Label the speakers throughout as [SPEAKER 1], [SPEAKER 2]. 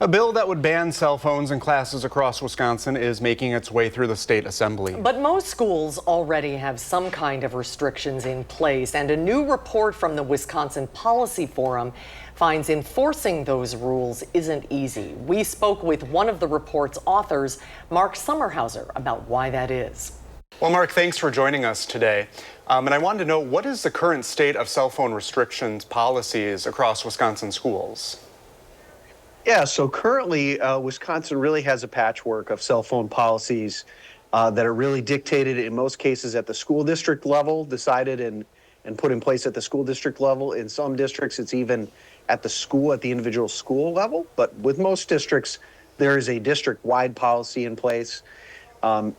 [SPEAKER 1] A bill that would ban cell phones in classes across Wisconsin is making its way through the state assembly.
[SPEAKER 2] But most schools already have some kind of restrictions in place, and a new report from the Wisconsin Policy Forum finds enforcing those rules isn't easy. We spoke with one of the report's authors, Mark Sommerhauser, about why that is.
[SPEAKER 1] Well, Mark, thanks for joining us today. And I wanted to know, what is the current state of cell phone restrictions policies across Wisconsin schools?
[SPEAKER 3] Yeah, so currently, Wisconsin really has a patchwork of cell phone policies that are really dictated in most cases at the school district level, decided and put in place at the school district level. In some districts, it's even at the individual school level. But with most districts, there is a district-wide policy in place.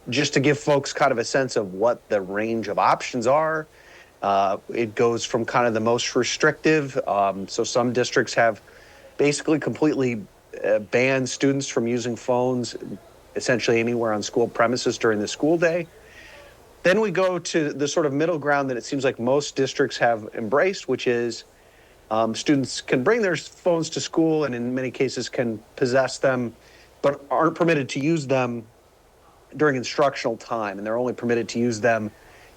[SPEAKER 3] Just to give folks kind of a sense of what the range of options are, it goes from kind of the most restrictive. So some districts have basically completely banned students from using phones essentially anywhere on school premises during the school day. Then we go to the sort of middle ground that it seems like most districts have embraced, which is students can bring their phones to school and in many cases can possess them, but aren't permitted to use them during instructional time. And they're only permitted to use them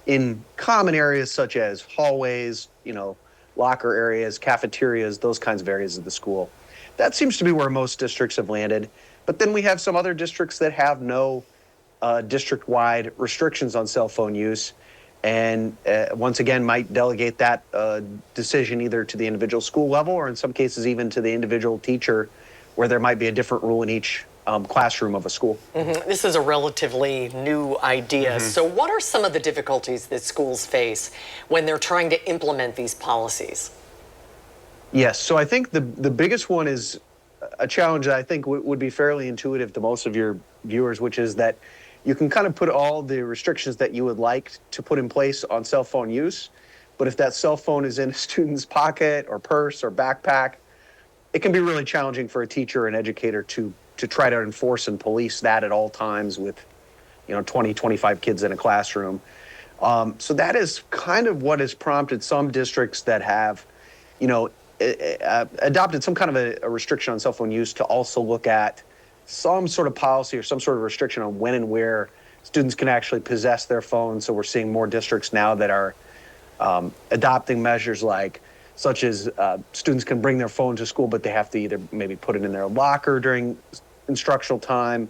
[SPEAKER 3] in common areas such as hallways, locker areas, cafeterias, those kinds of areas of the school. That seems to be where most districts have landed. But then we have some other districts that have no district-wide restrictions on cell phone use, and once again might delegate that decision either to the individual school level or in some cases even to the individual teacher, where there might be a different rule in each classroom of a school.
[SPEAKER 2] This is a relatively new idea. So what are some of the difficulties that schools face when they're trying to implement these policies?
[SPEAKER 3] Yes, so I think the biggest one is a challenge that I think would be fairly intuitive to most of your viewers, which is that you can kind of put all the restrictions that you would like to put in place on cell phone use, but if that cell phone is in a student's pocket or purse or backpack, it can be really challenging for a teacher or an educator to try to enforce and police that at all times with 20, 25 kids in a classroom. So that is kind of what has prompted some districts that have adopted some kind of a restriction on cell phone use to also look at some sort of policy or some sort of restriction on when and where students can actually possess their phones. So we're seeing more districts now that are adopting measures such as students can bring their phone to school, but they have to either maybe put it in their locker during instructional time.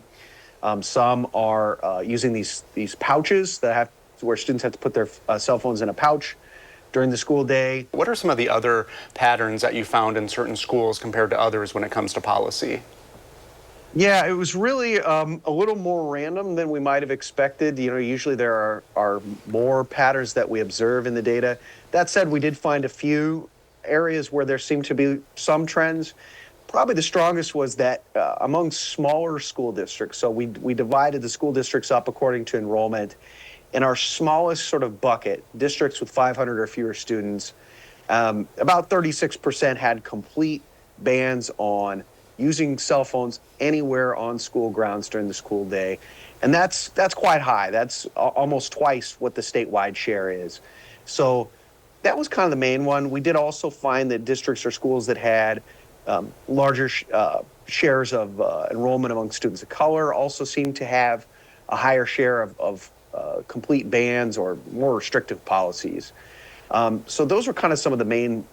[SPEAKER 3] Some are using these pouches where students have to put their cell phones in a pouch during the school day.
[SPEAKER 1] What are some of the other patterns that you found in certain schools compared to others when it comes to policy?
[SPEAKER 3] Yeah, it was really a little more random than we might have expected. Usually there are more patterns that we observe in the data. That said, we did find a few areas where there seemed to be some trends. Probably the strongest was that among smaller school districts. So we divided the school districts up according to enrollment. In our smallest sort of bucket, districts with 500 or fewer students, about 36% had complete bans on using cell phones anywhere on school grounds during the school day. And that's quite high. That's almost twice what the statewide share is. So that was kind of the main one. We did also find that districts or schools that had larger shares of enrollment among students of color also seemed to have a higher share of complete bans or more restrictive policies. So those were kind of some of the main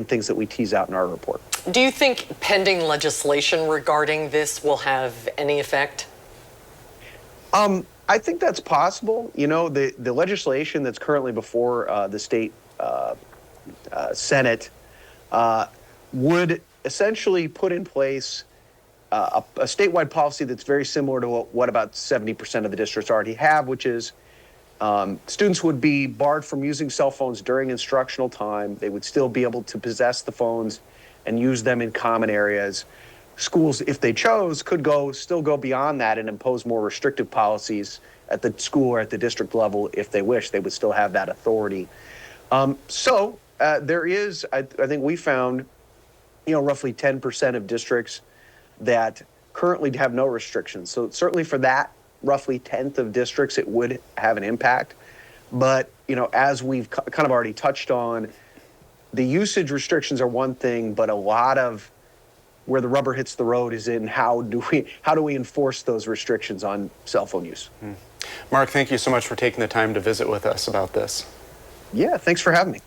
[SPEAKER 3] things that we tease out in our report.
[SPEAKER 2] Do you think pending legislation regarding this will have any effect?
[SPEAKER 3] I think that's possible. The legislation that's currently before the state Senate would essentially put in place a statewide policy that's very similar to what about 70% of the districts already have, which is students would be barred from using cell phones during instructional time. They would still be able to possess the phones and use them in common areas. Schools, if they chose, could still go beyond that and impose more restrictive policies at the school or at the district level if they wish. They would still have that authority. So there is, I think we found, roughly 10% of districts that currently have no restrictions. So certainly for that roughly tenth of districts, it would have an impact. But, as we've kind of already touched on, the usage restrictions are one thing, but a lot of where the rubber hits the road is in how do we enforce those restrictions on cell phone use.
[SPEAKER 1] Mark, thank you so much for taking the time to visit with us about this.
[SPEAKER 3] Yeah, thanks for having me.